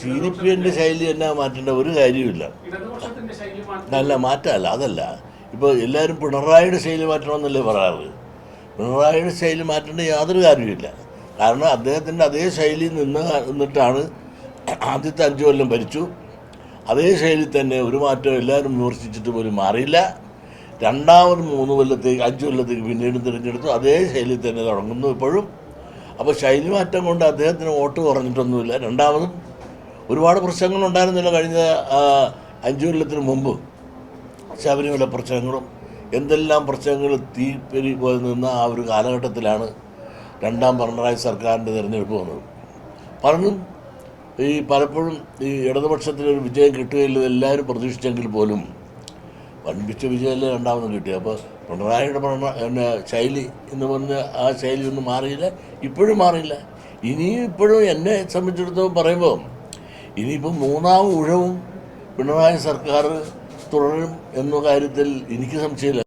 CDPന്റെ ശൈലി എന്നാ മാറ്റേണ്ട ഒരു കാര്യമില്ല. നല്ല മാറ്റമല്ല, അതല്ല. ഇപ്പോൾ എല്ലാവരും പിണറായിയുടെ ശൈലി മാറ്റണമെന്നല്ലേ പറയാറ്. പിണറായിയുടെ ശൈലി മാറ്റേണ്ട യാതൊരു കാര്യമില്ല. കാരണം അദ്ദേഹത്തിൻ്റെ അതേ ശൈലി നിന്നിട്ടാണ് ആദ്യത്തെ 5 കൊല്ലം ഭരിച്ചു. അതേ ശൈലി തന്നെ ഒരു മാറ്റം എല്ലാവരും വിമർശിച്ചിട്ട് പോലും മാറിയില്ല. രണ്ടാമത് 3 കൊല്ലത്തേക്ക് 5 കൊല്ലത്തേക്ക് പിന്നീട് തിരഞ്ഞെടുത്തു. അതേ ശൈലി തന്നെ തുടങ്ങുന്നു ഇപ്പോഴും. അപ്പോൾ ശൈലി മാറ്റം കൊണ്ട് അദ്ദേഹത്തിന് വോട്ട് കുറഞ്ഞിട്ടൊന്നുമില്ല. രണ്ടാമതും ഒരുപാട് പ്രശ്നങ്ങളുണ്ടായിരുന്നില്ല കഴിഞ്ഞ 5 കൊല്ലത്തിന് മുമ്പ്. ശബരിമല പ്രശ്നങ്ങളും എന്തെല്ലാം പ്രശ്നങ്ങൾ തീപ്പെരി പോലെ നിന്ന ആ ഒരു കാലഘട്ടത്തിലാണ് രണ്ടാം പിണറായി സർക്കാരിൻ്റെ തിരഞ്ഞെടുപ്പ് വന്നത്. പലരും പലപ്പോഴും ഇടതുപക്ഷത്തിനൊരു വിജയം കിട്ടുകയില്ലെന്ന് എല്ലാവരും പ്രതീക്ഷിച്ചെങ്കിൽ പോലും വൻപിച്ച വിജയമല്ലേ രണ്ടാമതും കിട്ടി. അപ്പോൾ പിണറായിയുടെ ശൈലി എന്ന് പറഞ്ഞ ആ ശൈലി ഒന്നും മാറിയില്ല, ഇപ്പോഴും മാറിയില്ല. ഇനിയും ഇപ്പോഴും എന്നെ സംബന്ധിച്ചിടത്തോളം പറയുമ്പോൾ ഇനിയിപ്പോൾ 3ാം ഊഴവും പിണറായി സർക്കാർ തുടരും എന്ന കാര്യത്തിൽ എനിക്ക് സംശയമില്ല.